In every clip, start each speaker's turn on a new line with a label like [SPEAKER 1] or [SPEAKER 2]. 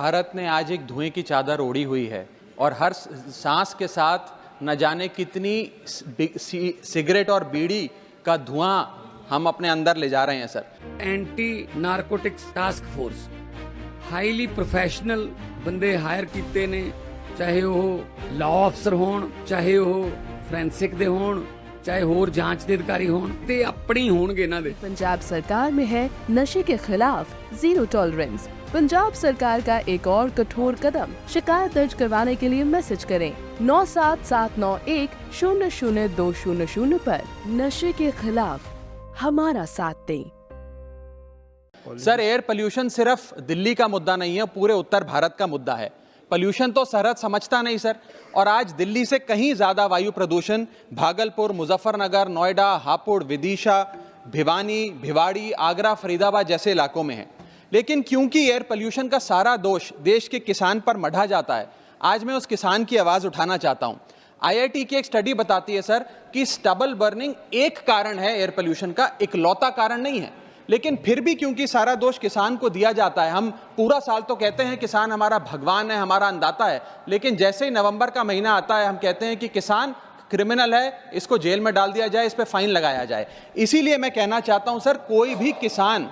[SPEAKER 1] भारत ने आज एक धुएं की चादर ओढ़ी हुई है और हर सांस के साथ न जाने कितनी सिगरेट और बीड़ी का धुआं हम अपने अंदर ले जा रहे हैं sir.
[SPEAKER 2] Anti narcotics task force highly professional बंदे हायर कीते ने, चाहे वो लॉ अफसर होण, चाहे वो फोरेंसिक दे होण, चाहे होर जांच दे अधिकारी होण, ते अपनी होणगे इन्हां दे।
[SPEAKER 3] पंजाब सरकार में है नशे के खिलाफ जीरो टॉलरेंस। पंजाब सरकार का एक और कठोर कदम। शिकायत दर्ज करवाने के लिए मैसेज करें 9779100200 पर। नशे के खिलाफ हमारा साथ दें।
[SPEAKER 1] सर, एयर पोल्यूशन सिर्फ दिल्ली का मुद्दा नहीं है, पूरे उत्तर भारत का मुद्दा है। पोल्यूशन तो सरहद समझता नहीं सर, और आज दिल्ली से कहीं ज्यादा वायु प्रदूषण भागलपुर, मुजफ्फरनगर, नोएडा, हापुड़, विदिशा, भिवानी, भिवाड़ी, आगरा, फरीदाबाद जैसे इलाकों में है। लेकिन क्योंकि एयर पोल्यूशन का सारा दोष देश के किसान पर मढ़ा जाता है, आज मैं उस किसान की आवाज उठाना चाहता हूं। IIT की एक स्टडी बताती है सर कि स्टबल बर्निंग एक कारण है एयर पोल्यूशन का, इकलौता कारण नहीं है। लेकिन फिर भी क्योंकि सारा दोष किसान को दिया जाता है, हम पूरा साल तो कहते हैं किसान हमारा भगवान है, हमारा अन्नदाता है, लेकिन जैसे ही नवंबर का महीना आता है हम कहते हैं कि किसान क्रिमिनल है, इसको जेल में डाल दिया जाए, इस पे फाइन लगाया जाए। इसीलिए मैं कहना चाहता हूं सर, कोई भी किसान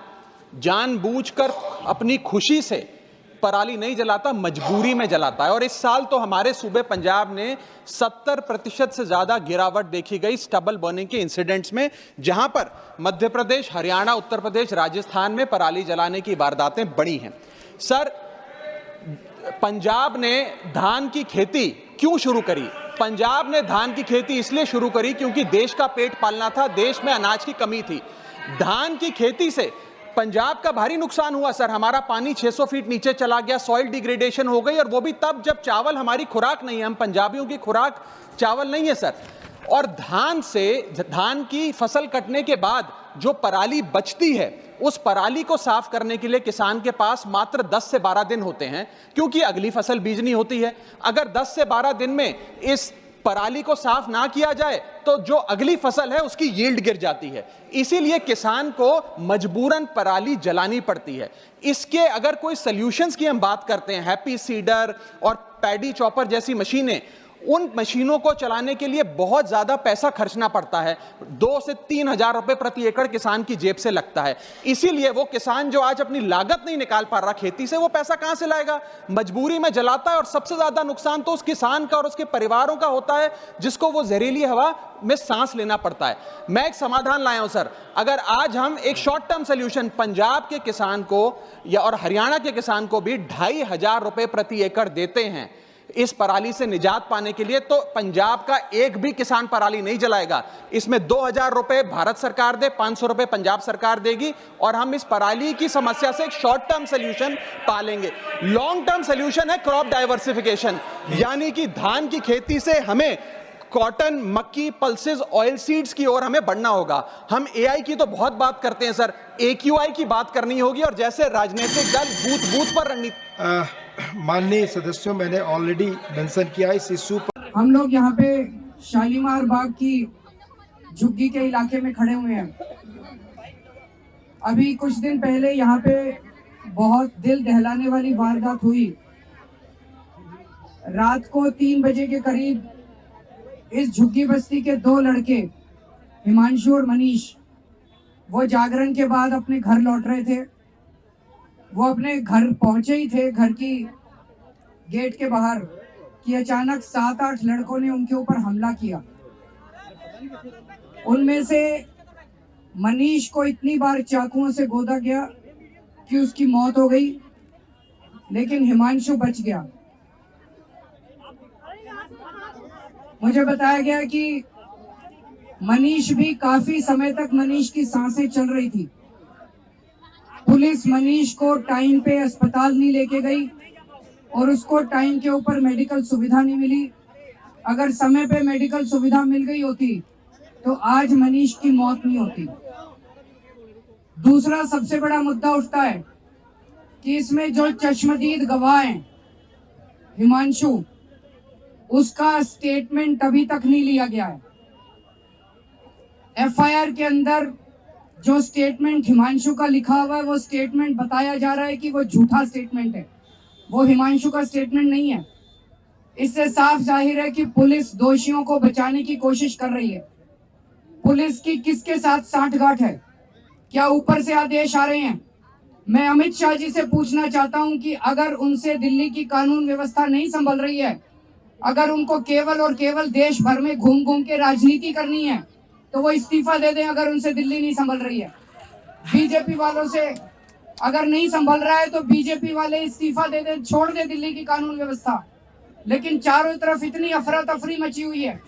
[SPEAKER 1] जानबूझकर अपनी खुशी से पराली नहीं जलाता, मजबूरी में जलाता है। और इस साल तो हमारे सूबे पंजाब ने 70% से ज्यादा गिरावट देखी गई स्टबल बर्निंग के इंसिडेंट्स में, जहां पर मध्य प्रदेश, हरियाणा, उत्तर प्रदेश, राजस्थान में पराली जलाने की वारदातें बढ़ी हैं। सर, पंजाब ने धान की खेती क्यों शुरू करी? पंजाब ने धान की खेती इसलिए शुरू करी क्योंकि देश का पेट पालना था, देश में अनाज की कमी थी। धान की खेती से पंजाब का भारी नुकसान हुआ सर। हमारा पानी 600 फीट नीचे चला गया, सॉइल डिग्रेडेशन हो गई, और वो भी तब जब चावल हमारी खुराक नहीं है। हम पंजाबियों की खुराक चावल नहीं है सर। और धान की फसल कटने के बाद जो पराली बचती है, उस पराली को साफ करने के लिए किसान के पास मात्र 10 से 12 दिन होते हैं, क्योंकि अगली फसल बीजनी होती है। अगर 10 से 12 दिन में इस पराली को साफ ना किया जाए तो जो अगली फसल है उसकी यील्ड गिर जाती है। इसीलिए किसान को मजबूरन पराली जलानी पड़ती है। इसके अगर कोई सॉल्यूशंस की हम बात करते हैं, हैप्पी सीडर और पैडी चॉपर जैसी मशीनें, उन मशीनों को चलाने के लिए बहुत ज्यादा पैसा खर्चना पड़ता है। 2 से 3 हजार रुपए प्रति एकड़ किसान की जेब से लगता है। इसीलिए वो किसान जो आज अपनी लागत नहीं निकाल पा रहा खेती से, वो पैसा कहां से लाएगा? मजबूरी में जलाता है। और सबसे ज्यादा नुकसान तो उस किसान का और उसके परिवारों का होता है, जिसको वो जहरीली हवा में सांस लेना पड़ता है। मैं एक समाधान लाया हूं सर। अगर आज हम एक शॉर्ट टर्म सोल्यूशन पंजाब के किसान को या और हरियाणा के किसान को भी 2500 रुपए प्रति एकड़ देते हैं इस पराली से निजात पाने के लिए, तो पंजाब का एक भी किसान पराली नहीं जलाएगा। इसमें 2000 रुपए भारत सरकार दे, 500 रुपए पंजाब सरकार देगी, और हम इस पराली की समस्या से एक शॉर्ट टर्म सोल्यूशन पालेंगे। लॉन्ग टर्म सोल्यूशन है क्रॉप डाइवर्सिफिकेशन, यानी कि धान की खेती से हमें कॉटन, मक्की, पल्सेस, ऑयल सीड्स की ओर हमें बढ़ना होगा। हम AI की तो बहुत बात करते हैं सर, AQI की बात करनी होगी। और जैसे राजनीतिक दल बूथ बूथ पर रणनीति,
[SPEAKER 4] माननीय सदस्यों, मैंने ऑलरेडी मेंशन किया इस इशू पर।
[SPEAKER 5] हम लोग यहाँ पे शालीमार बाग की झुग्गी के इलाके में खड़े हुए हैं। अभी कुछ दिन पहले यहाँ पे बहुत दिल दहलाने वाली वारदात हुई। रात को 3 बजे के करीब इस झुग्गी बस्ती के 2 लड़के, हिमांशु और मनीष, वो जागरण के बाद अपने घर लौट रहे थे। वो अपने घर पहुंचे ही थे, घर की गेट के बाहर, कि अचानक 7-8 लड़कों ने उनके ऊपर हमला किया। उनमें से मनीष को इतनी बार चाकुओं से गोदा गया कि उसकी मौत हो गई, लेकिन हिमांशु बच गया। मुझे बताया गया कि मनीष भी काफी समय तक मनीष की सांसें चल रही थी। पुलिस मनीष को टाइम पे अस्पताल नहीं लेके गई और उसको टाइम के ऊपर मेडिकल सुविधा नहीं मिली। अगर समय पे मेडिकल सुविधा मिल गई होती तो आज मनीष की मौत नहीं होती। दूसरा सबसे बड़ा मुद्दा उठता है कि इसमें जो चश्मदीद गवाह हैं, हिमांशु, उसका स्टेटमेंट अभी तक नहीं लिया गया है। FIR के अंदर जो स्टेटमेंट हिमांशु का लिखा हुआ है, वो स्टेटमेंट बताया जा रहा है कि वो झूठा स्टेटमेंट है। वो हिमांशु का स्टेटमेंट नहीं है। इससे साफ जाहिर है कि पुलिस दोषियों को बचाने की कोशिश कर रही है। पुलिस की किसके साथ सांठगांठ है? क्या ऊपर से आदेश आ रहे हैं? मैं अमित शाह जी से पूछना चाहता हूं कि अगर उनसे दिल्ली की कानून व्यवस्था नहीं संभल रही है, अगर उनको केवल और केवल देश भर में घूम घूम के राजनीति करनी है, तो वो इस्तीफा दे दें। अगर उनसे दिल्ली नहीं संभल रही है, बीजेपी वालों से अगर नहीं संभल रहा है तो बीजेपी वाले इस्तीफा दे दें, छोड़ दे दिल्ली की कानून व्यवस्था। लेकिन चारों तरफ इतनी अफरा तफरी मची हुई है